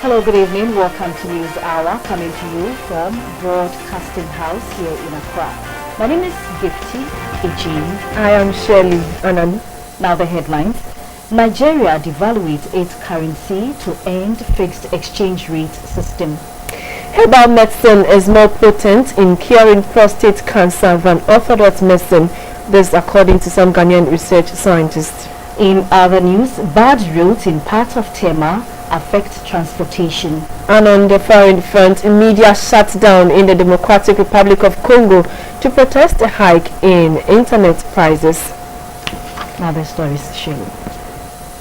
Hello, good evening. Welcome to News Hour, coming to you from Broadcasting House here in Accra. My name is Gifty Ejim. I am Shirley Anani. Now the headlines. Nigeria devaluates its currency to end fixed exchange rate system. Herbal medicine is more potent in curing prostate cancer than orthodox medicine, this according to some Ghanaian research scientists. In other news, bad roads in parts of Tema affect transportation. And on the foreign front, media shut down in the Democratic Republic of Congo to protest a hike in internet prices. Now the stories show.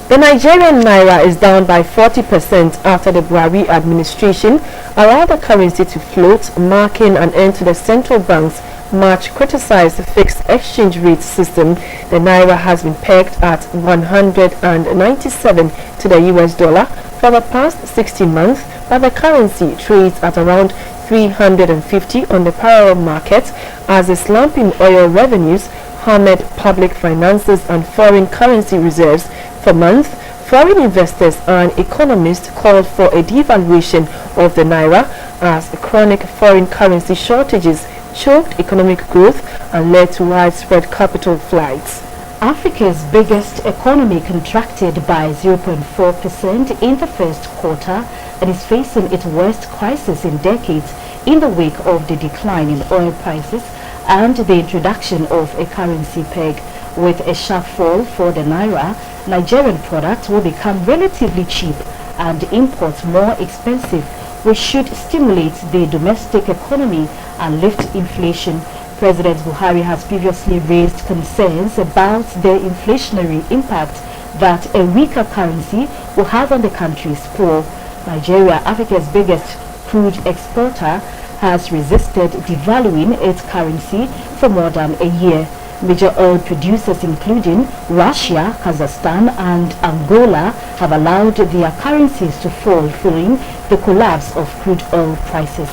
The Nigerian naira is down by 40% after the Buhari administration allowed the currency to float, marking an end to the central bank's much criticized fixed exchange rate system. The naira has been pegged at 197 to the US dollar for the past 16 months, but the currency trades at around 350 on the parallel market as the slump in oil revenues hammered public finances and foreign currency reserves. For months, foreign investors and economists called for a devaluation of the naira as chronic foreign currency shortages choked economic growth and led to widespread capital flights. Africa's biggest economy contracted by 0.4% in the first quarter and is facing its worst crisis in decades in the wake of the decline in oil prices and the introduction of a currency peg. With a sharp fall for the naira, Nigerian products will become relatively cheap and imports more expensive, which should stimulate the domestic economy and lift inflation. President Buhari has previously raised concerns about the inflationary impact that a weaker currency will have on the country's poor. Nigeria, Africa's biggest crude exporter, has resisted devaluing its currency for more than a year. Major oil producers including Russia, Kazakhstan and Angola have allowed their currencies to fall following the collapse of crude oil prices.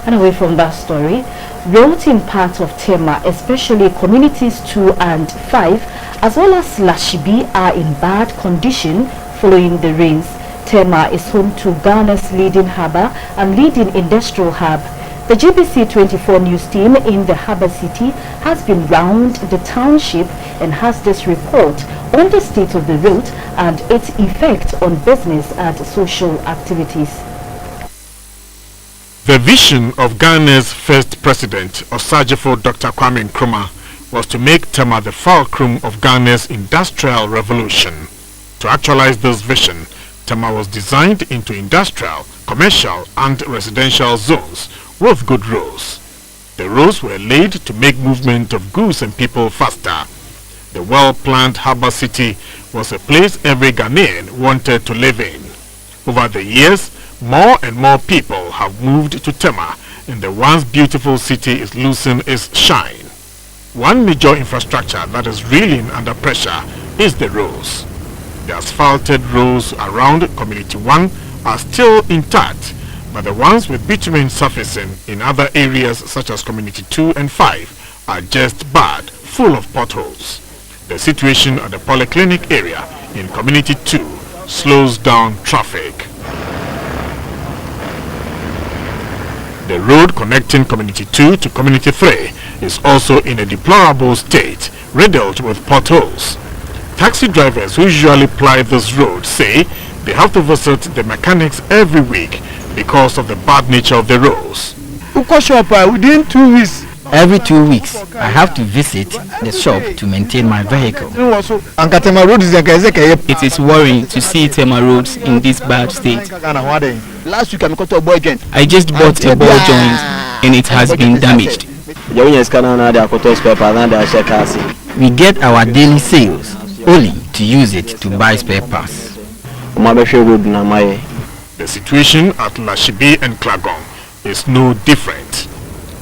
And away from that story, roads in parts of Tema, especially communities 2 and 5, as well as Lashibi, are in bad condition following the rains. Tema is home to Ghana's leading harbour and leading industrial hub. The GBC 24 news team in the harbour city has been round the township and has this report on the state of the road and its effect on business and social activities. The vision of Ghana's first president, Osagyefo Dr. Kwame Nkrumah, was to make Tema the fulcrum of Ghana's industrial revolution. To actualize this vision, Tema was designed into industrial, commercial and residential zones with good roads. The roads were laid to make movement of goods and people faster. The well-planned harbour city was a place every Ghanaian wanted to live in. Over the years, more and more people have moved to Tema, and the once beautiful city is losing its shine. One major infrastructure that is reeling under pressure is the roads. The asphalted roads around Community 1 are still intact, but the ones with bitumen surfacing in other areas such as Community 2 and 5 are just bad, full of potholes. The situation at the polyclinic area in Community 2 slows down traffic. The road connecting Community 2 to Community 3 is also in a deplorable state, riddled with potholes. Taxi drivers who usually ply this road say they have to visit the mechanics every week because of the bad nature of the roads. Within 2 weeks. Every 2 weeks, I have to visit the shop to maintain my vehicle. It is worrying to see Tema roads in this bad state. Last week I got a boy joint. I just bought a ball joint and it has been damaged. We get our daily sales only to use it to buy spare parts. The situation at Lashibi and Klagong is no different.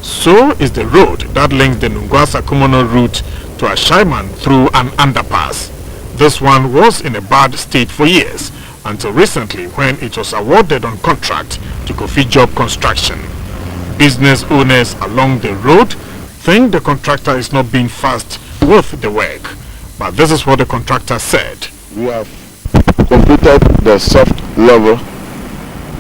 So is the road that links the Nungwasa-Kumono route to Ashaiman through an underpass. This one was in a bad state for years, until recently when it was awarded on contract to Kofi Job Construction. Business owners along the road think the contractor is not being fast with the work. But this is what the contractor said. We have completed the soft level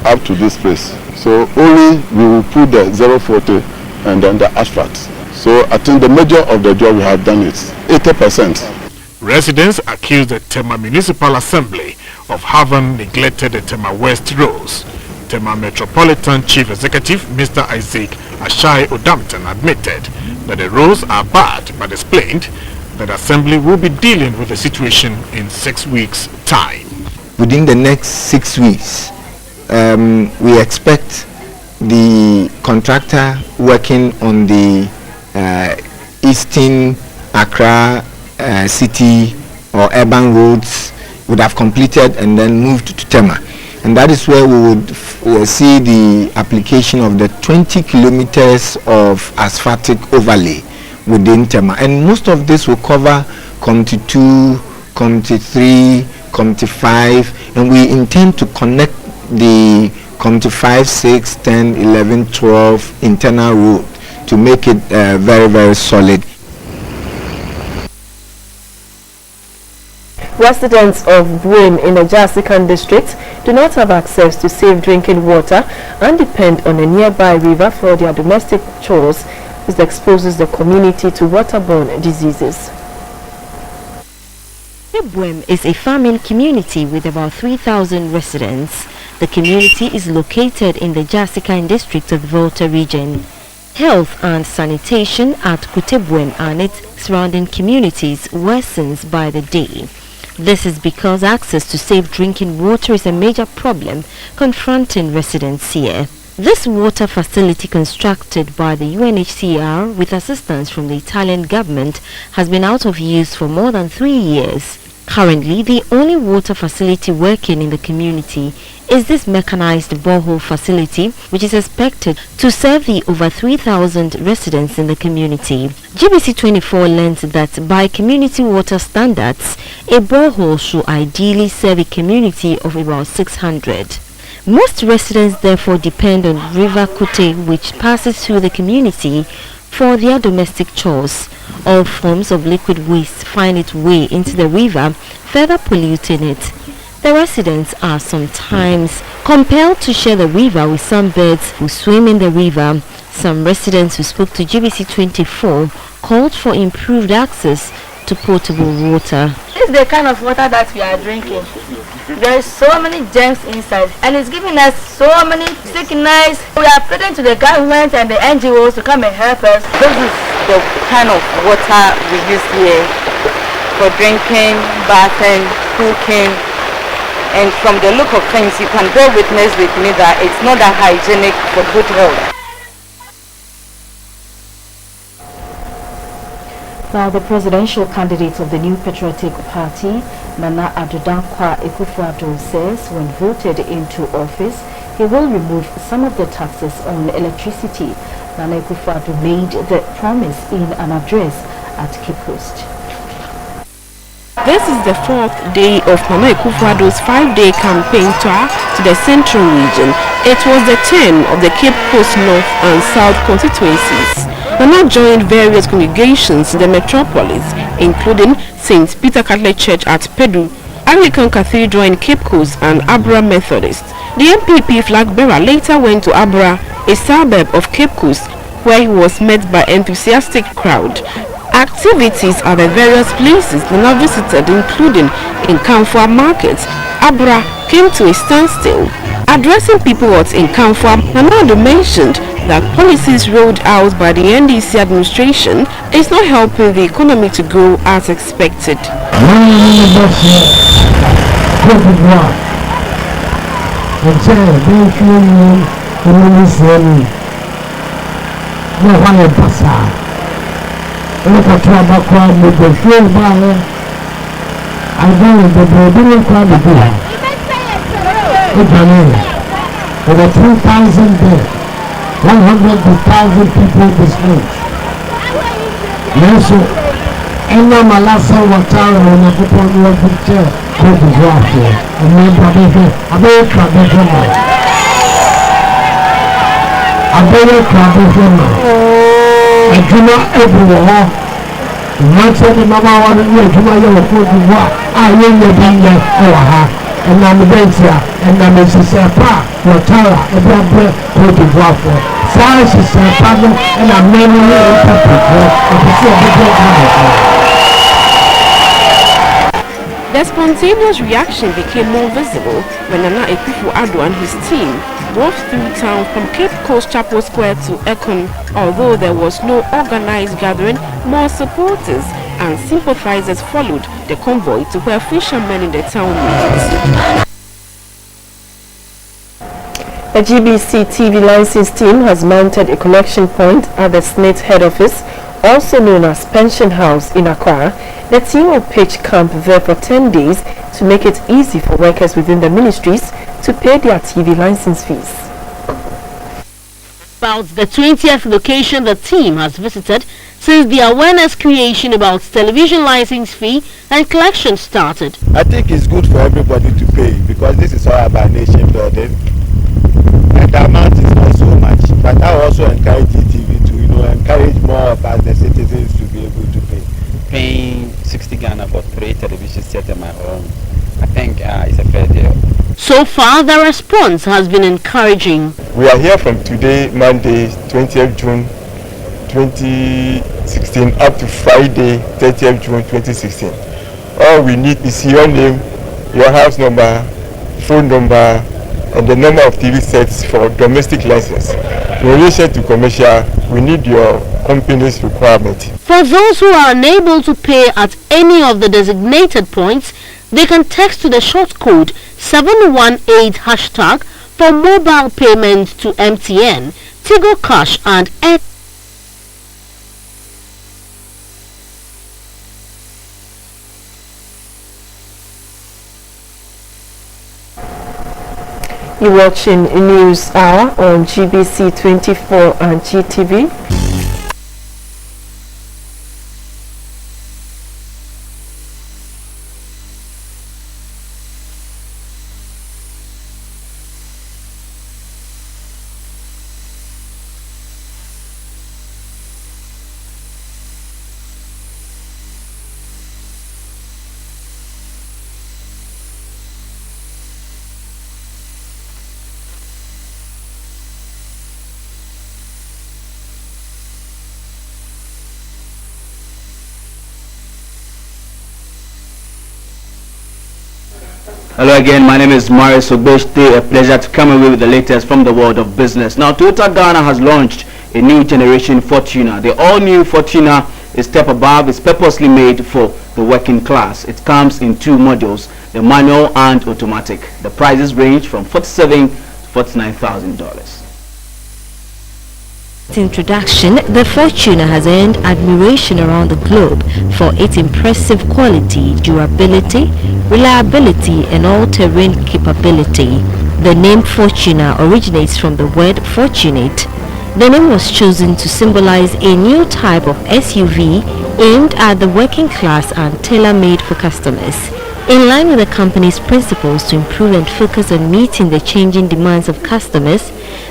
up to this place. So only we will put the 040 and then the asphalt. So I think the major of the job we have done is 80%. Residents accuse the Tema Municipal Assembly of having neglected the Tema West roads. Tema Metropolitan Chief Executive Mr. Isaac Ashai Odampton admitted that the roads are bad, but explained that the Assembly will be dealing with the situation in 6 weeks' time. Within the next 6 weeks, we expect the contractor working on the Eastern Accra city or urban roads would have completed and then moved to Tema. And that is where we would see the application of the 20 kilometers of asphaltic overlay within Tema. And most of this will cover Community 2, Community 3, Community 5, and we intend to connect the Community 5, 6, 10, 11, 12 internal road to make it very, very solid. Residents of Buem in the Jasikan district do not have access to safe drinking water and depend on a nearby river for their domestic chores. This exposes the community to waterborne diseases. Buem is a farming community with about 3,000 residents. The community is located in the Jasikan district of the Volta region. Health and sanitation at Kutebuem and its surrounding communities worsens by the day. This is because access to safe drinking water is a major problem confronting residents here. This water facility, constructed by the UNHCR with assistance from the Italian government, has been out of use for more than 3 years. Currently, the only water facility working in the community is this mechanized borehole facility, which is expected to serve the over 3,000 residents in the community. GBC 24 learned that by community water standards, a borehole should ideally serve a community of about 600. Most residents therefore depend on River Kute, which passes through the community, for their domestic chores. All forms of liquid waste find its way into the river, further polluting it. The residents are sometimes compelled to share the river with some birds who swim in the river. Some residents who spoke to GBC 24 called for improved access to potable water. This is the kind of water that we are drinking. There is so many germs inside, and it's giving us so many sickness. We are pleading to the government and the NGOs to come and help us. This is the kind of water we use here for drinking, bathing, cooking, and from the look of things, you can bear witness with me that it's not that hygienic for good health. Now, the presidential candidate of the New Patriotic Party, Nana Addo Dankwa Akufo-Addo, says when voted into office, he will remove some of the taxes on electricity. Nana Akufo-Addo made the promise in an address at Cape Coast. This is the fourth day of Nana Akufo-Addo's 5-day campaign tour to the Central region. It was the turn of the Cape Coast North and South constituencies. Nana joined various congregations in the metropolis, including St. Peter Catholic Church at Pedu, Anglican Cathedral in Cape Coast, and Abra Methodist. The MPP flag bearer later went to Abra, a suburb of Cape Coast, where he was met by an enthusiastic crowd. Activities at the various places Nana visited, including in Kamfwa Market, Abra came to a standstill. Addressing people at in Kamfwa, Nana mentioned that policies rolled out by the NDC administration is not helping the economy to grow as expected. Over 2,000 dead, 100,000 people displaced. Yes, Enna Malasa Watara on a couple of picture Cote d'Ivoire here. And then adwuma ebu wɔ hɔ mmantie de mmabaawa no ne adwuma yɛ wɔ Cote d'Ivoire a yɛnyɛ bi yɛ wɔ ha ɛnam bɛntia ɛnam nhyehyɛ pa a wɔtara ɛde abrɛ Cote d'Ivoire fo saa nhyehyɛ pa no ɛna mmɛn no mpapofoɔ ɛfisɛ ɔbɛbɛ ghanafoɔ. The spontaneous reaction became more visible when Nana Akufo-Addo and his team drove through town from Cape Coast Chapel Square to Ekon. Although there was no organized gathering, more supporters and sympathizers followed the convoy to where fishermen in the town met. The GBC TV license team has mounted a collection point at the SNIT head office, also known as Pension House in Accra. The team will pitch camp there for 10 days to make it easy for workers within the ministries to pay their TV license fees. About the 20th location the team has visited since the awareness creation about television license fee and collection started. I think it's good for everybody to pay because this is all about nation building and the amount is not so much. But I also encourage GTV to encourage more of us the citizens to be able to pay. Paying 60 Ghana for 3 television sets on my own, I think it's a fair deal. So far, the response has been encouraging. We are here from today, Monday, 20th June 2016, up to Friday, 30th June 2016. All we need is your name, your house number, phone number, and the number of TV sets for domestic license. In relation to commercial, we need your company's requirement. For those who are unable to pay at any of the designated points, they can text to the short code 718 hashtag for mobile payment to MTN, Tigo Cash and Airtel. You're watching News Hour on GBC 24 and GTV. Hello again, my name is Marius Obeshte. A pleasure to come away with the latest from the world of business. Now, Toyota Ghana has launched a new generation Fortuner. The all-new Fortuner is step above. It's purposely made for the working class. It comes in 2 modules, the manual and automatic. The prices range from $47,000 to $49,000. Introduction, the Fortuner has earned admiration around the globe for its impressive quality, durability, reliability and all-terrain capability. The name Fortuner originates from the word fortunate. The name was chosen to symbolize a new type of SUV aimed at the working class and tailor-made for customers. In line with the company's principles to improve and focus on meeting the changing demands of customers,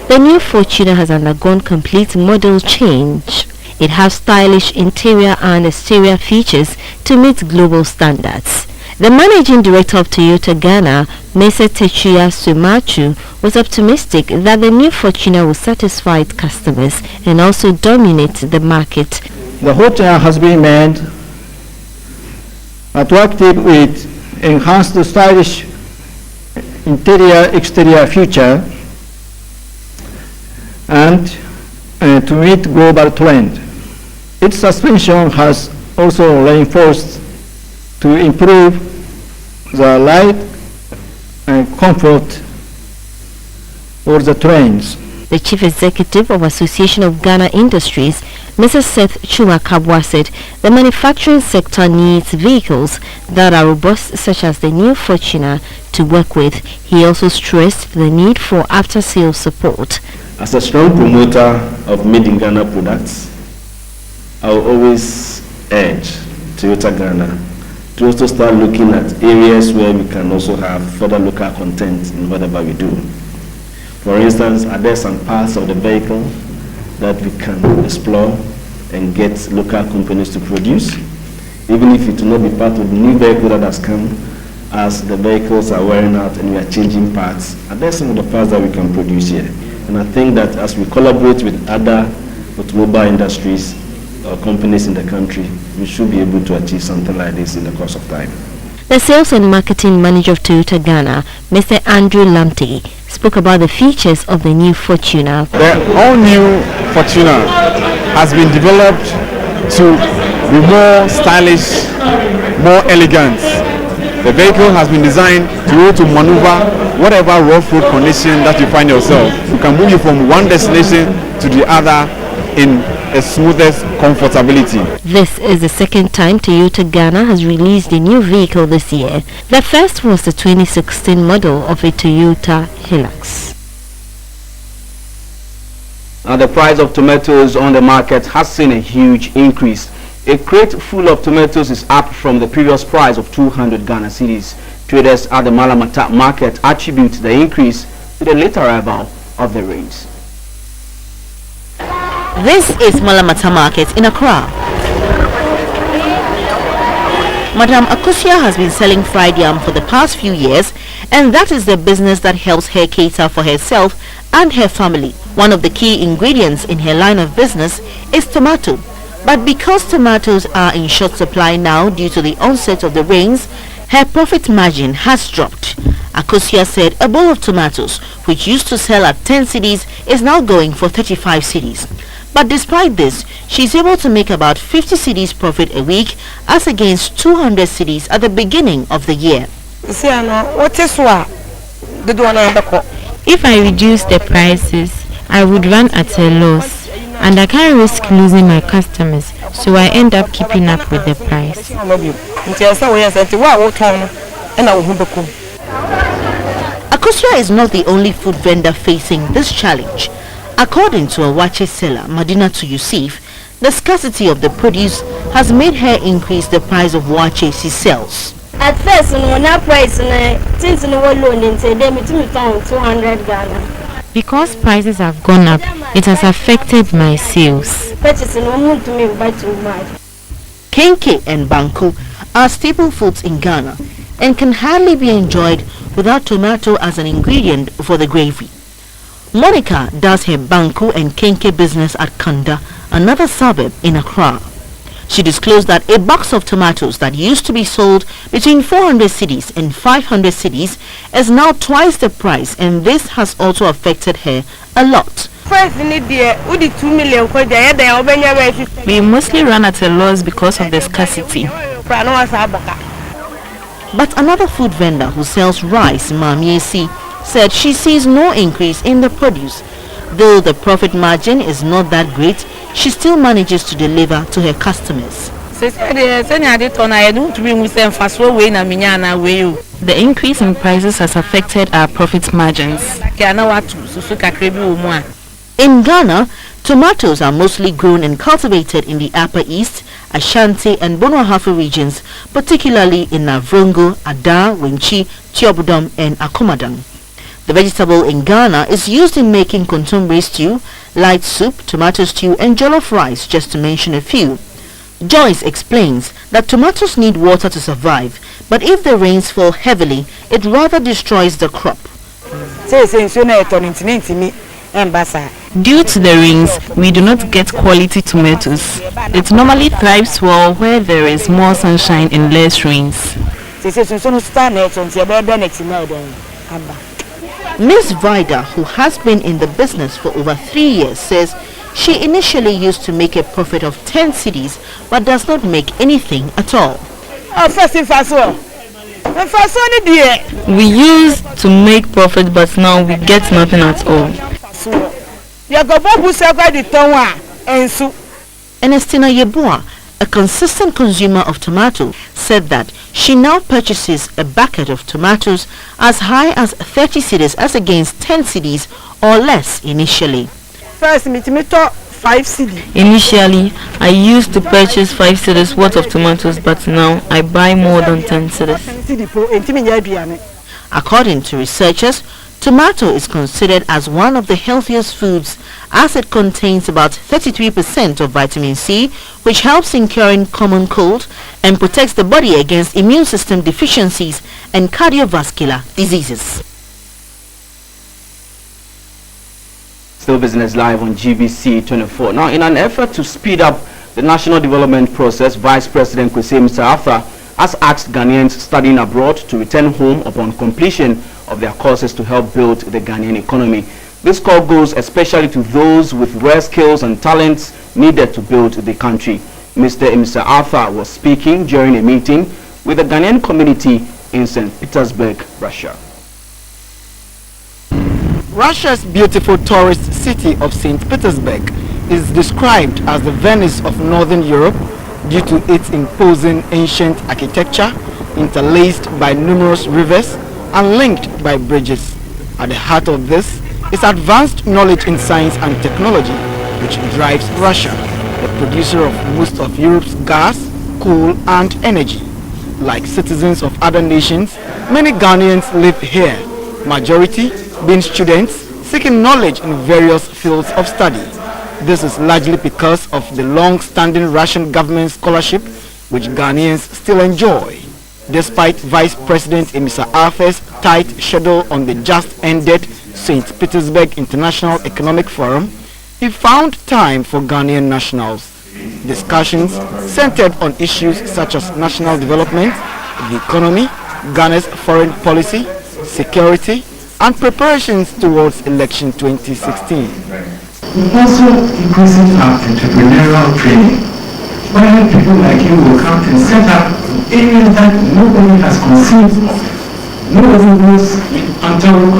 the new Fortuner has undergone complete model change. It has stylish interior and exterior features to meet global standards. The managing director of Toyota Ghana, Mr. Tetsuya Sumachu, was optimistic that the new Fortuner will satisfy its customers and also dominate the market. The Fortuner has been made attractive with enhanced stylish interior-exterior feature and to meet global trend. Its suspension has also reinforced to improve the ride and comfort for the trains. The chief executive of Association of Ghana Industries, Mr. Seth Chuma-Kabwa, said the manufacturing sector needs vehicles that are robust, such as the new Fortuner, to work with. He also stressed the need for after-sales support. As a strong promoter of made in Ghana products, I will always urge Toyota Ghana to also start looking at areas where we can also have further local content in whatever we do. For instance, are there some parts of the vehicle that we can explore and get local companies to produce, even if it will not be part of the new vehicle that has come, as the vehicles are wearing out and we are changing parts. And there's some of the parts that we can produce here. And I think that as we collaborate with other automobile industries or companies in the country, we should be able to achieve something like this in the course of time. The sales and marketing manager of Toyota Ghana, Mr. Andrew Lamptey, spoke about the features of the new Fortuner. The all-new Fortuner has been developed to be more stylish, more elegant. The vehicle has been designed to be able to maneuver whatever rough road condition that you find yourself. You can move you from one destination to the other in a smoothest comfortability. This is the second time Toyota Ghana has released a new vehicle this year. The first was the 2016 model of a Toyota Hilux. Now the price of tomatoes on the market has seen a huge increase. A crate full of tomatoes is up from the previous price of 200 Ghana cedis. Traders at the Malamata market attribute the increase to the late arrival of the rains. This is Malamata Market in Accra. Madam Akusia has been selling fried yam for the past few years, and that is the business that helps her cater for herself and her family. One of the key ingredients in her line of business is tomato. But because tomatoes are in short supply now due to the onset of the rains, her profit margin has dropped. Akusia said a bowl of tomatoes, which used to sell at 10 cedis, is now going for 35 cedis. But despite this, she is able to make about 50 cedis profit a week as against 200 cedis at the beginning of the year. If I reduce the prices, I would run at a loss, and I can't risk losing my customers, so I end up keeping up with the price. Akusia is not the only food vendor facing this challenge. According to a wache seller, Madina to Yusuf, the scarcity of the produce has made her increase the price of wache she sells. At first, when I price, since no one loan into them, it's 200 Ghana. Because prices have gone up, it has affected my sales. Purchasing no to me by too much. Kenke and banku are staple foods in Ghana and can hardly be enjoyed without tomato as an ingredient for the gravy. Monica does her banku and kenke business at Kanda, another suburb in Accra. She disclosed that a box of tomatoes that used to be sold between 400 cedis and 500 cedis is now twice the price, and this has also affected her a lot. We mostly run at a loss because of the scarcity. But another food vendor who sells rice, Mamiesi, said she sees no increase in the produce. Though the profit margin is not that great, she still manages to deliver to her customers. The increase in prices has affected our profit margins. In Ghana, tomatoes are mostly grown and cultivated in the Upper East, Ashanti and Bono-Ahafo regions, particularly in Navrongo, Ada, Winchi, Tiobudom and Akomadang. The vegetable in Ghana is used in making kontomire stew, light soup, tomato stew and jollof rice, just to mention a few. Joyce explains that tomatoes need water to survive, but if the rains fall heavily, it rather destroys the crop. Due to the rains, we do not get quality tomatoes. It normally thrives well where there is more sunshine and less rains. Ms. Vida, who has been in the business for over 3 years, says she initially used to make a profit of 10 cedis but does not make anything at all. We used to make profit, but now we get nothing at all. Ernestina Yeboah, a consistent consumer of tomato, said that she now purchases a bucket of tomatoes as high as 30 cedis as against 10 cedis or less initially. First, 5 cedis. Initially, I used to purchase 5 cedis worth of tomatoes, but now I buy more than 10 cedis. According to researchers, tomato is considered as one of the healthiest foods as it contains about 33% of vitamin C, which helps in curing common cold and protects the body against immune system deficiencies and cardiovascular diseases. Still Business Live on GBC 24. Now, in an effort to speed up the national development process, Vice President Kwesi Arthur has asked Ghanaians studying abroad to return home upon completion of their courses to help build the Ghanaian economy. This call goes especially to those with rare skills and talents needed to build the country. Mr. Arthur was speaking during a meeting with the Ghanaian community in St. Petersburg, Russia. Russia's beautiful tourist city of St. Petersburg is described as the Venice of Northern Europe due to its imposing ancient architecture, interlaced by numerous rivers and linked by bridges. At the heart of this is advanced knowledge in science and technology, which drives Russia, the producer of most of Europe's gas, coal and energy. Like citizens of other nations, many Ghanaians live here, majority being students seeking knowledge in various fields of study. This is largely because of the long-standing Russian government scholarship which Ghanaians still enjoy. Despite Vice President Mr. Arthur's tight schedule on the just-ended St. Petersburg International Economic Forum, he found time for Ghanaian nationals. Discussions centered on issues such as national development, the economy, Ghana's foreign policy, security, and preparations towards election 2016. We're also increasing our entrepreneurial training, where people like you will come and set up areas that nobody has conceived of. Nobody knows until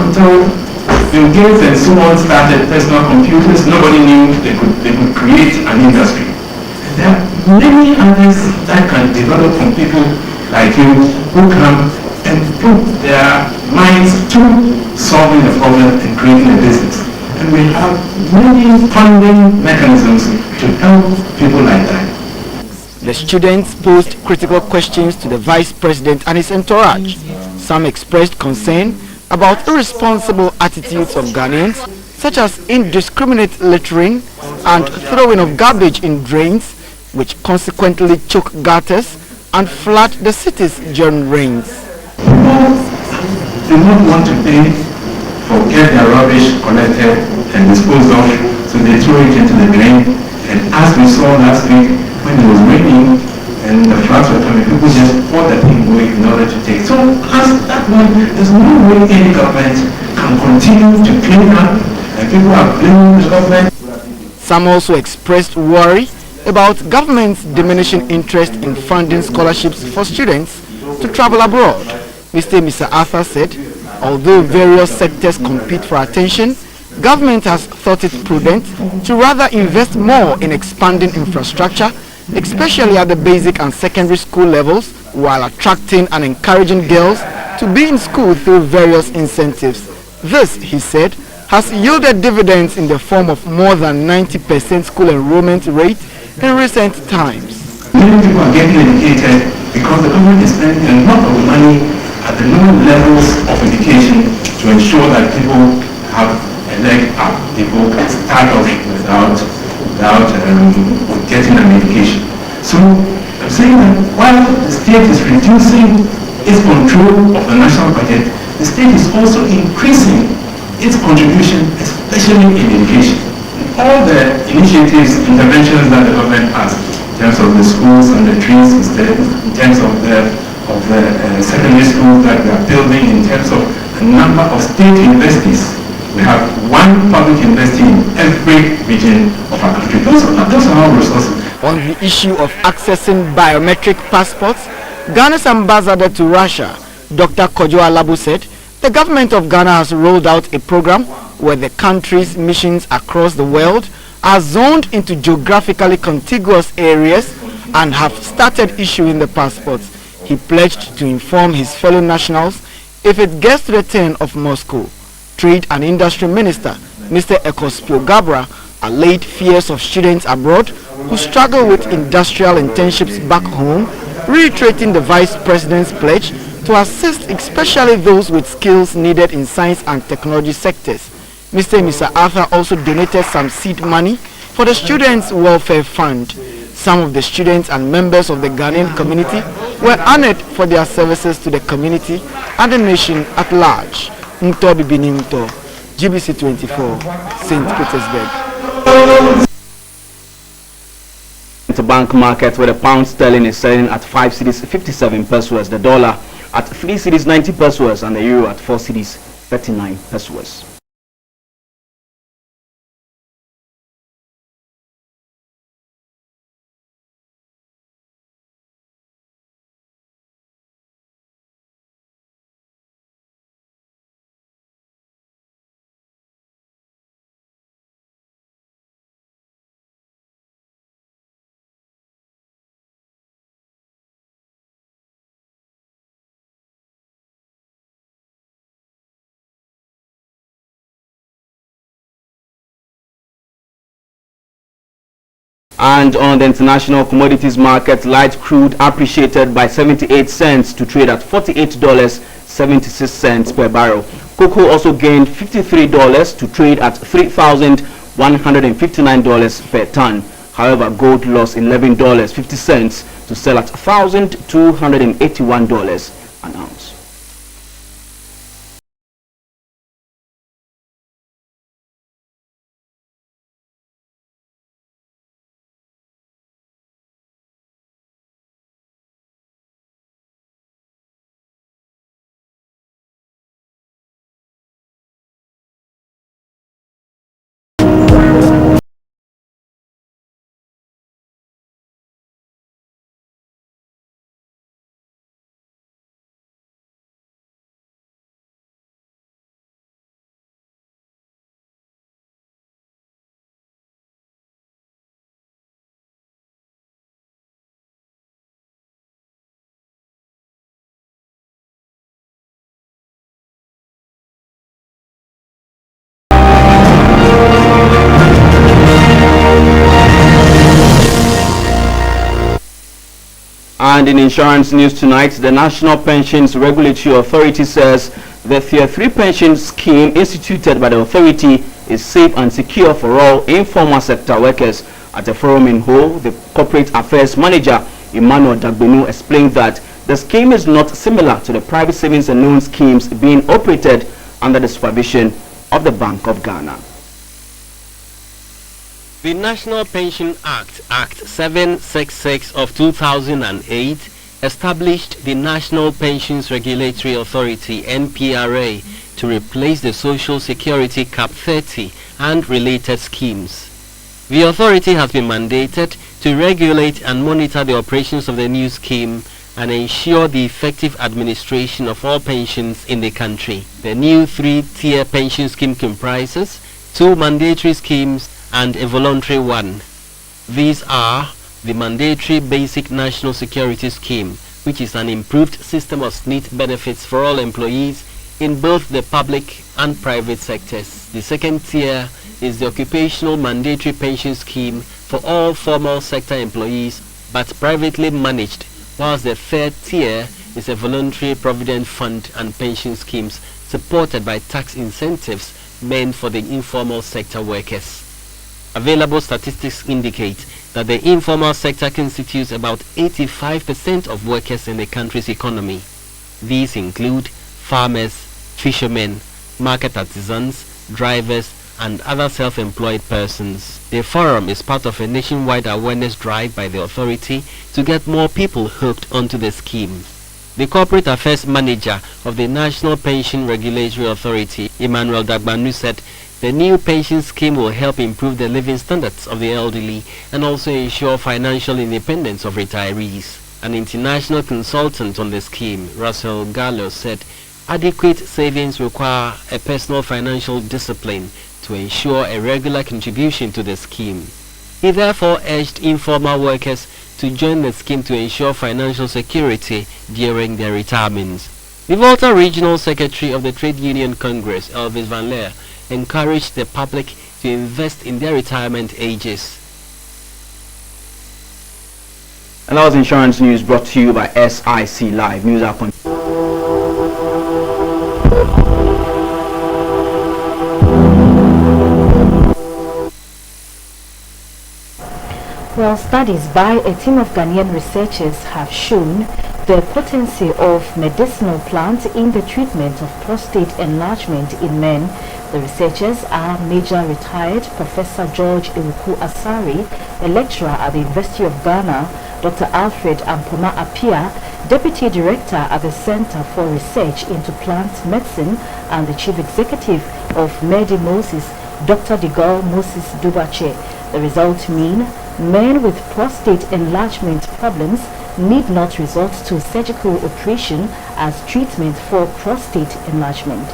Bill Gates and so on started personal computers. Nobody knew they could create an industry. And there are many others that can develop from people like you who come and put their minds to solving the problem and creating a business. And we have many funding mechanisms to help people like that. The students posed critical questions to the Vice President and his entourage. Some expressed concern about irresponsible attitudes of Ghanaians, such as indiscriminate littering and throwing of garbage in drains, which consequently choke gutters and flood the cities during rains. People do not want to pay for get their rubbish collected and disposed of, so they throw it into the drain. And as we saw last week, when it was raining and the floods were coming, people just poured the thing away in order to take. So as that one, there's no way any government can continue to clean up, and people are blaming the government. Some also expressed worry about government's diminishing interest in funding scholarships for students to travel abroad. Mr. Arthur said, although various sectors compete for attention, government has thought it prudent to rather invest more in expanding infrastructure, especially at the basic and secondary school levels, while attracting and encouraging girls to be in school through various incentives. This, he said, has yielded dividends in the form of more than 90% school enrollment rate in recent times. Many people are getting educated because the government is spending a lot of money at the lower levels of education to ensure that people have a leg up. People can start off without getting an education. So I'm saying that while the state is reducing its control of the national budget, the state is also increasing its contribution, especially in education. All the initiatives, interventions that the government has in terms of the schools and the trees, in terms of the secondary schools that we are building, in terms of a number of state universities. We have one public university in every region of our country. Those are our resources. On the issue of accessing biometric passports, Ghana's ambassador to Russia, Dr. Kojo Alabu, said the government of Ghana has rolled out a program where the country's missions across the world are zoned into geographically contiguous areas and have started issuing the passports. He pledged to inform his fellow nationals if it gets to the turn of Moscow. Trade and Industry Minister Mr. Ekospio Gabra allayed fears of students abroad who struggle with industrial internships back home, reiterating the Vice President's pledge to assist especially those with skills needed in science and technology sectors. Mr. and Mr. Arthur also donated some seed money for the Students' Welfare Fund. Some of the students and members of the Ghanaian community were honored for their services to the community and the nation at large. Nto Bibini Nto, GBC 24, St. Petersburg. Interbank market where the pound sterling is selling at 5 cedis 57 pesos, the dollar at 3 cedis 90 pesos, and the euro at 4 cedis 39 pesos. And on the international commodities market, light crude appreciated by 78 cents to trade at $48.76 per barrel. Cocoa also gained $53 to trade at $3,159 per ton. However, gold lost $11.50 to sell at $1,281 an ounce. And in insurance news tonight, the National Pensions Regulatory Authority says the Tier 3 pension scheme instituted by the authority is safe and secure for all informal sector workers. At a forum in Ho, the Corporate Affairs Manager, Emmanuel Dagbenu, explained that the scheme is not similar to the private savings and loan schemes being operated under the supervision of the Bank of Ghana. The National Pension Act, Act 766 of 2008, established the National Pensions Regulatory Authority, NPRA, to replace the Social Security Cap 30 and related schemes. The authority has been mandated to regulate and monitor the operations of the new scheme and ensure the effective administration of all pensions in the country. The new 3-tier pension scheme comprises 2 mandatory schemes and a voluntary one. These are the mandatory Basic National Security Scheme, which is an improved system of SNIT benefits for all employees in both the public and private sectors. The second tier is the Occupational Mandatory Pension Scheme for all formal sector employees but privately managed, whilst the third tier is a voluntary provident fund and pension schemes supported by tax incentives meant for the informal sector workers. Available statistics indicate that the informal sector constitutes about 85% of workers in the country's economy. These include farmers, fishermen, market artisans, drivers, and other self-employed persons. The forum is part of a nationwide awareness drive by the authority to get more people hooked onto the scheme. The Corporate Affairs Manager of the National Pension Regulatory Authority, Emmanuel Dagbenu, said the new pension scheme will help improve the living standards of the elderly and also ensure financial independence of retirees. An international consultant on the scheme, Russell Gallo, said adequate savings require a personal financial discipline to ensure a regular contribution to the scheme. He therefore urged informal workers to join the scheme to ensure financial security during their retirements. The Volta Regional Secretary of the Trade Union Congress, Elvis Van Leer, encouraged the public to invest in their retirement ages. And that was insurance news brought to you by SIC Live. News up on Well, studies by a team of Ghanaian researchers have shown the potency of medicinal plants in the treatment of prostate enlargement in men. The researchers are Major Retired Professor George Iwuku Asari, a lecturer at the University of Ghana, Dr. Alfred Ampoma Apia, Deputy Director at the Center for Research into Plant Medicine, and the Chief Executive of Medimosis, Dr. Digol Moses Dubache. The results mean men with prostate enlargement problems need not resort to surgical operation as treatment for prostate enlargement.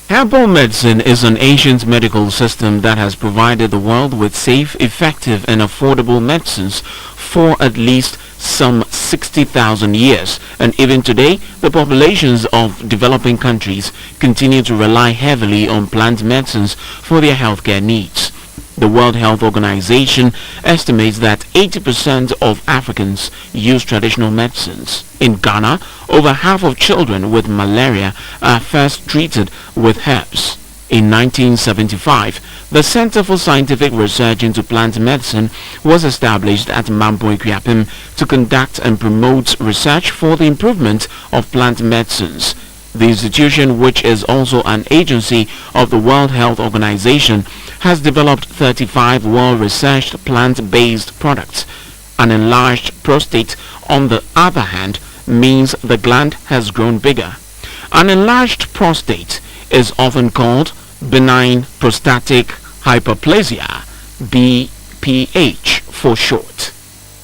Herbal medicine is an ancient medical system that has provided the world with safe, effective and affordable medicines for at least some 60,000 years, and even today the populations of developing countries continue to rely heavily on plant medicines for their healthcare needs. The World Health Organization estimates that 80% of Africans use traditional medicines. In Ghana, over half of children with malaria are first treated with herbs. In 1975, the Center for Scientific Research into Plant Medicine was established at Mambo Ikwiapim to conduct and promote research for the improvement of plant medicines. The institution, which is also an agency of the World Health Organization, has developed 35 well-researched plant-based products. An enlarged prostate, on the other hand, means the gland has grown bigger. An enlarged prostate is often called benign prostatic hyperplasia, BPH for short.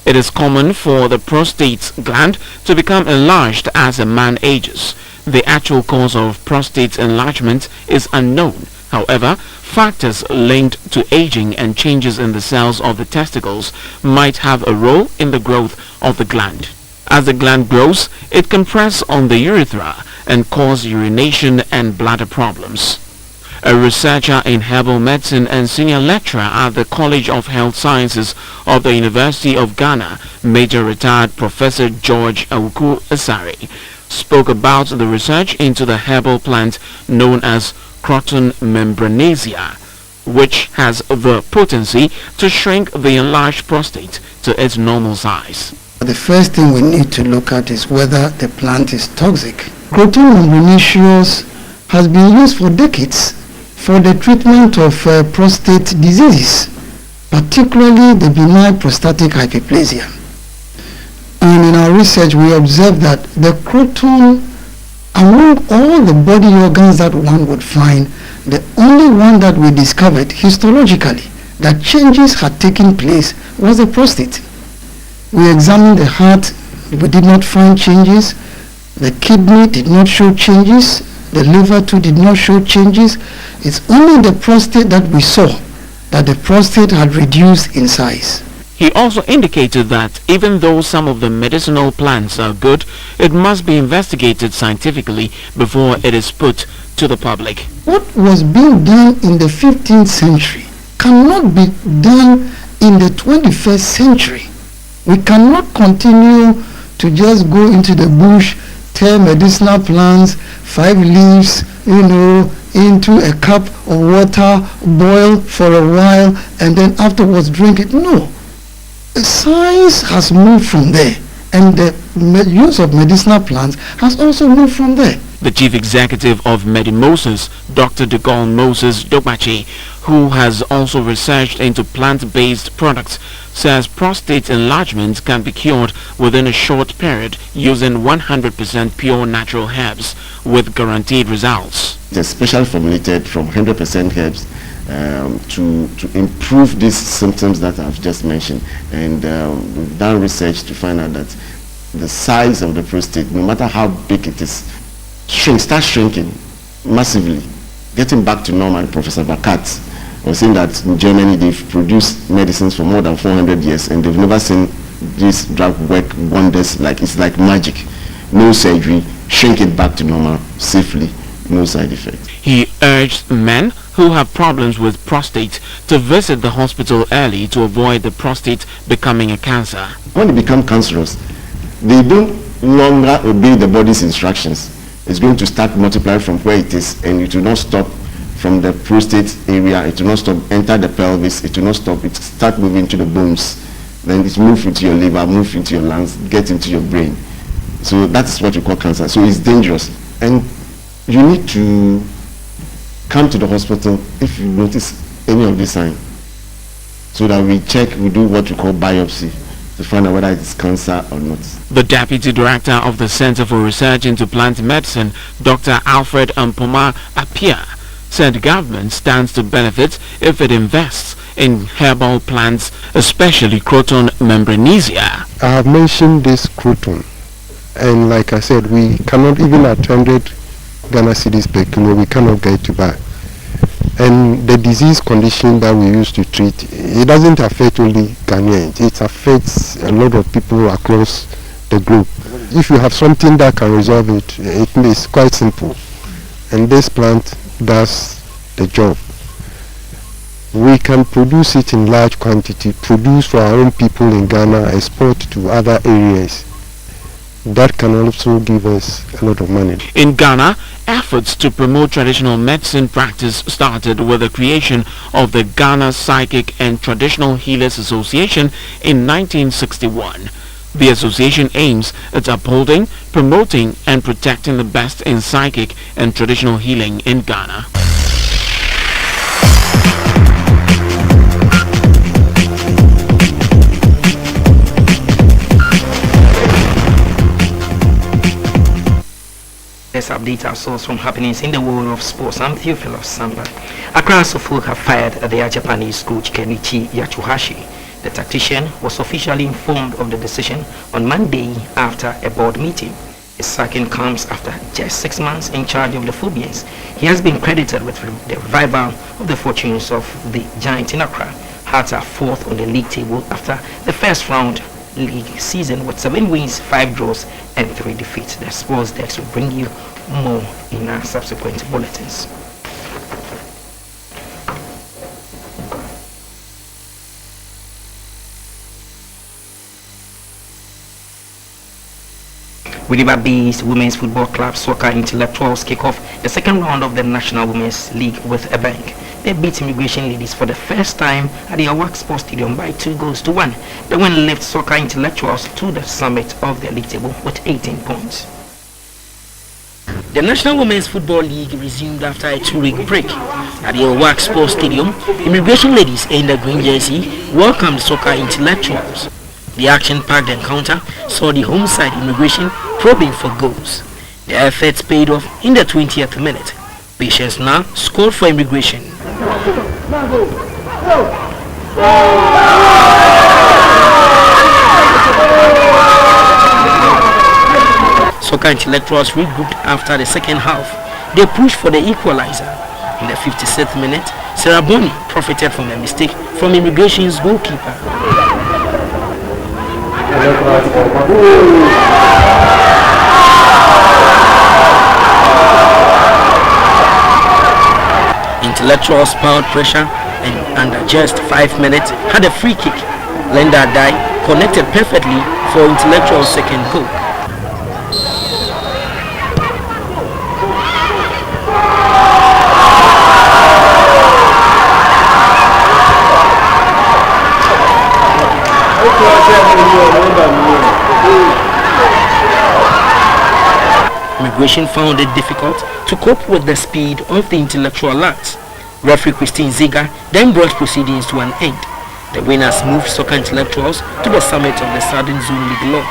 It is common for the prostate gland to become enlarged as a man ages. The actual cause of prostate enlargement is unknown. However, factors linked to aging and changes in the cells of the testicles might have a role in the growth of the gland. As the gland grows, it can press on the urethra and cause urination and bladder problems. A researcher in herbal medicine and senior lecturer at the College of Health Sciences of the University of Ghana, Major Retired Professor George Iwuku Asari, spoke about the research into the herbal plant known as Croton membranacea, which has the potency to shrink the enlarged prostate to its normal size. The first thing we need to look at is whether the plant is toxic. Croton membranaceous has been used for decades for the treatment of prostate diseases, particularly the benign prostatic hyperplasia. And in our research, we observed that the croton, among all the body organs that one would find, the only one that we discovered histologically that changes had taken place was the prostate. We examined the heart, we did not find changes. The kidney did not show changes. The liver too did not show changes. It's only the prostate that we saw that the prostate had reduced in size. He also indicated that even though some of the medicinal plants are good, it must be investigated scientifically before it is put to the public. What was being done in the 15th century cannot be done in the 21st century. We cannot continue to just go into the bush, tear medicinal plants, 5 leaves, into a cup of water, boil for a while, and then afterwards drink it. No. Science has moved from there, and the use of medicinal plants has also moved from there. The chief executive of Medimosis, Dr. Digol Moses Dubache, who has also researched into plant-based products, says prostate enlargement can be cured within a short period using 100% pure natural herbs with guaranteed results. It's specially formulated from 100% herbs to improve these symptoms that I've just mentioned, and we've done research to find out that the size of the prostate, no matter how big it is, starts shrinking massively, getting back to normal. Professor Bakat was saying that in Germany they've produced medicines for more than 400 years and they've never seen this drug work wonders. Like it's like magic. No surgery, shrink it back to normal safely, no side effects. He urged men who have problems with prostate to visit the hospital early to avoid the prostate becoming a cancer. When it becomes cancerous, they don't longer obey the body's instructions. It's going to start multiplying from where it is, and it will not stop from the prostate area. It will not stop, enter the pelvis. It will not stop. It start moving to the bones. Then it move into your liver, move into your lungs, get into your brain. So that's what we call cancer. So it's dangerous. And you need to come to the hospital if you notice any of these signs, so that we check, we do what we call biopsy to find out whether it's cancer or not. The Deputy Director of the Center for Research into Plant Medicine, Dr. Alfred Mpoma Apia, said government stands to benefit if it invests in herbal plants, especially Croton membranesia. I have mentioned this Croton, and like I said, we cannot, even at 100 Ghana cedis per kilo, we cannot get to buy. And the disease condition that we used to treat, it doesn't affect only Ghanaians, it affects a lot of people across the globe. If you have something that can resolve it, it is quite simple. And this plant does the job. We can produce it in large quantity, produce for our own people in Ghana, export to other areas. That can also give us a lot of money. In Ghana, efforts to promote traditional medicine practice started with the creation of the Ghana Psychic and Traditional Healers Association in 1961. The association aims at upholding, promoting and protecting the best in psychic and traditional healing in Ghana. Let's update our source from happenings in the world of sports. I'm Theophilus Samba. Accra Suffolk have fired their Japanese coach Kenichi Yatsuhashi. The tactician was officially informed of the decision on Monday after a board meeting. His sacking comes after just 6 months in charge of the Phobians. He has been credited with the revival of the fortunes of the Giants in Accra. Hearts are fourth on the league table after the first round league season with 7 wins, 5 draws and 3 defeats. The Sports Desk will bring you more in our subsequent bulletins. Widiba Bees Women's Football Club Soccer Intellectuals kick off the second round of the National Women's League with a bang. They beat Immigration Ladies for the first time at the Awak Sports Stadium by 2-1. The win lifts Soccer Intellectuals to the summit of the league table with 18 points. The National Women's Football League resumed after a 2-week break. At the Awak Sports Stadium, Immigration Ladies in the green jersey welcomed Soccer Intellectuals. The action-packed encounter saw the home side Immigration probing for goals. The efforts paid off in the 20th minute. Patience now scored for Immigration. Soccer Intellectuals regrouped after the second half. They pushed for the equalizer. In the 56th minute, Sarah Boni profited from a mistake from Immigration's goalkeeper. Intellectuals piled pressure and under just 5 minutes had a free kick. Lenda Dai connected perfectly for Intellectuals' second goal. Immigration found it difficult to cope with the speed of the Intellectual lads. Referee Christine Ziga then brought proceedings to an end. The winners moved Soccer Intellectuals to the summit of the Southern Zone League log.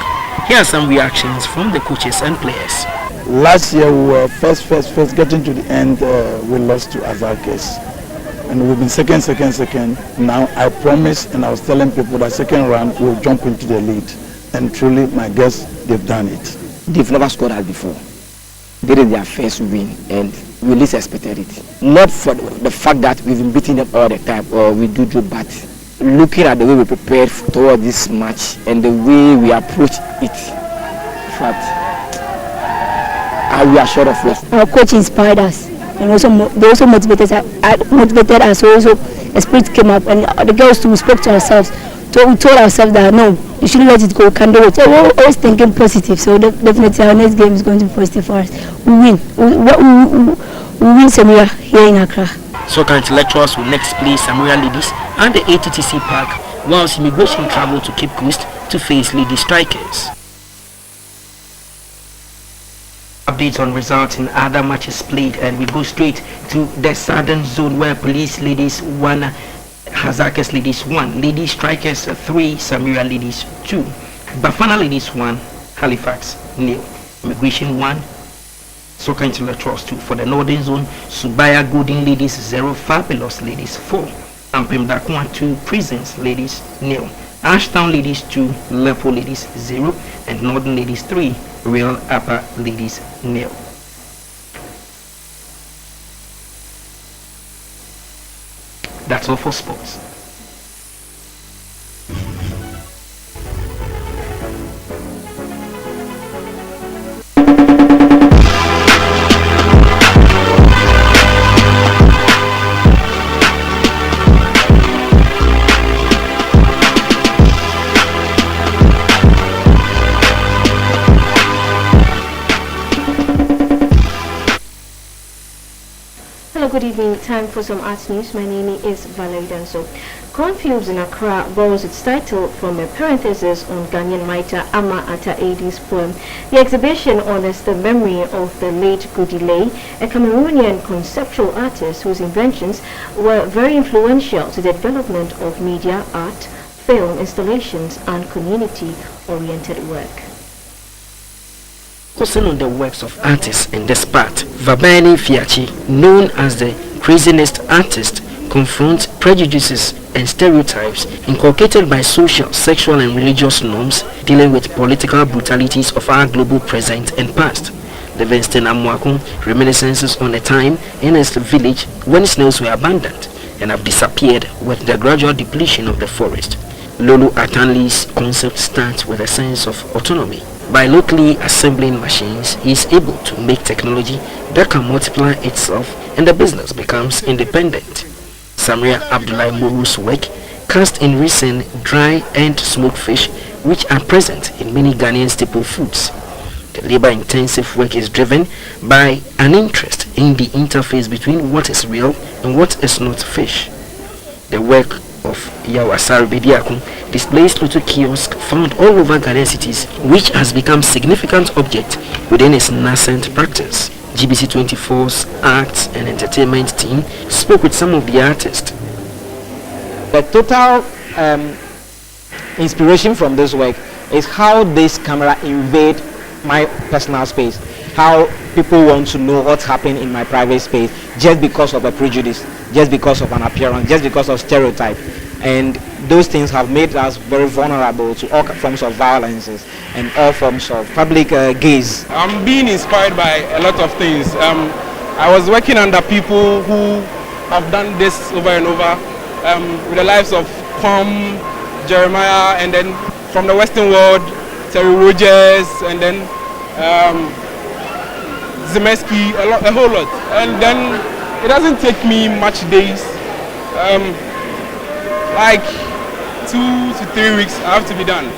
Here are some reactions from the coaches and players. Last year we were first getting to the end, we lost to Azarkes. And we've been second. Now I promised and I was telling people that second round we'll jump into the lead. And truly, my guess, they've done it. They've never scored that before. They did their first win and we least expected it. Not for the fact that we've been beating them all the time or we do, but looking at the way we prepared toward this match and the way we approach it, in fact, we are short of us. Our coach inspired us and also they also motivated us. So also a spirit came up and the girls too spoke to ourselves. So we told ourselves that no, you shouldn't let it go, we can do it. So we're always thinking positive. So definitely our next game is going to be positive for us. We win. we will win Samaria here in Accra. Soccer intellectuals will next play Samaria Ladies and the ATTC Park, whilst Immigration travel to Cape Coast to face Lady Strikers. Updates on results in other matches played, and we go straight to the Southern Zone where Police Ladies 1, Hazakers Ladies 1, Lady Strikers 3, Samaria Ladies 2, Bafana Ladies 1, Halifax 0, Immigration 1, Soccer Intellectuals 2. For the Northern Zone, Subaya Golden Ladies 0, Fabulous Ladies 4, Ampem Dakwa 2, Prisons Ladies 0, Ashtown Ladies 2, Lepo Ladies 0, and Northern Ladies 3, Real Upper Ladies 0. That's all for sports. Good evening. Time for some art news. My name is Valerie Danso. Cornfields in Accra borrows its title from a parenthesis on Ghanaian writer Ama Ata Adi's poem. The exhibition honors the memory of the late Godile, a Cameroonian conceptual artist whose inventions were very influential to the development of media, art, film installations, and community-oriented work. Focusing on the works of artists in this part, Vabani Fiachi, known as the craziest artist, confronts prejudices and stereotypes inculcated by social, sexual and religious norms dealing with political brutalities of our global present and past. Livingston Amwakun reminiscences on a time in his village when snails were abundant and have disappeared with the gradual depletion of the forest. Lulu Atanli's concept starts with a sense of autonomy. By locally assembling machines, he is able to make technology that can multiply itself and the business becomes independent. Samria Abdullah Muru's work cast in recent dry and smoked fish, which are present in many Ghanaian staple foods. The labor-intensive work is driven by an interest in the interface between what is real and what is not fish. The work of Yawasari Bediakun displays little kiosks found all over Ghanaian cities, which has become significant object within its nascent practice. GBC 24's arts and entertainment team spoke with some of the artists. The total inspiration from this work is how this camera invade my personal space, how people want to know what's happening in my private space just because of a prejudice, just because of an appearance, just because of stereotype. And those things have made us very vulnerable to all forms of violences and all forms of public gaze. I'm being inspired by a lot of things. I was working under people who have done this over and over, with the lives of Pom, Jeremiah, and then from the Western world, Terry Rogers, and then Zemeski, a whole lot. And then it doesn't take me much days. Like 2 to 3 weeks, I have to be done.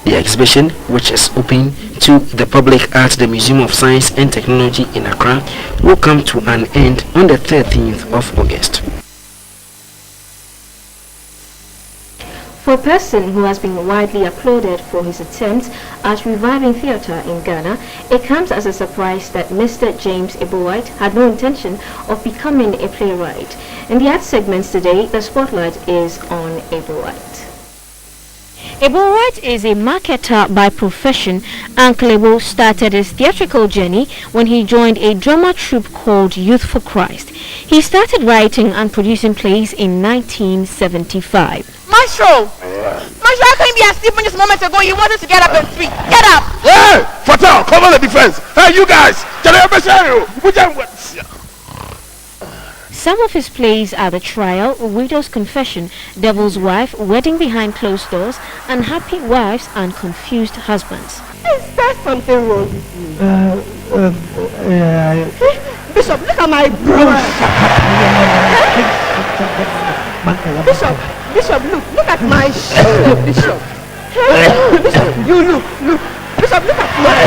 The exhibition, which is open to the public at the Museum of Science and Technology in Accra, will come to an end on the 13th of August. For a person who has been widely applauded for his attempts at reviving theatre in Ghana, it comes as a surprise that Mr. James Eberwhite had no intention of becoming a playwright. In the art segments today, the spotlight is on Eberwhite. Eberwhite is a marketer by profession, and Klebo started his theatrical journey when he joined a drama troupe called Youth for Christ. He started writing and producing plays in 1975. Maestro! Maestro, how can you be asleep when just moments ago you wanted to get up and speak? Get up! Hey! Fatal, cover the defense! Hey, you guys! Some of his plays are The Trial, Widow's Confession, Devil's Wife, Wedding Behind Closed Doors, Unhappy Wives and Confused Husbands. Is there something wrong with you? Bishop, look at my brother! Bishop, look at my shoe, Bishop. Bishop, you look. Bishop, look at my...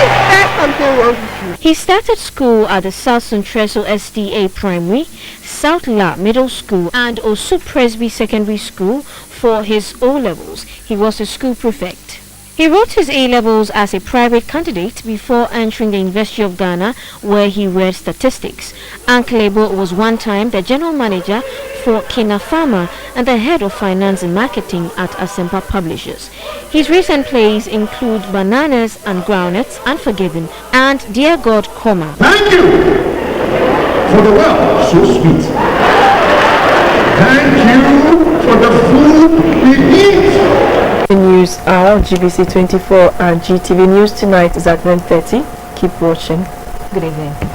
Is there something wrong with you? He started school at the South Centreso SDA Primary, South La Middle School and Osu Presby Secondary School for his O-levels. He was a school prefect. He wrote his A-levels as a private candidate before entering the University of Ghana, where he read statistics. Anklebo was one time the general manager for Kina Pharma and the head of finance and marketing at Asempa Publishers. His recent plays include Bananas and Groundnuts, Unforgiven, and Dear God, Coma. Thank you for the well, so sweet. Thank you for the food we eat. The news are GBC 24 and GTV News Tonight is at 9:30. Keep watching. Good evening.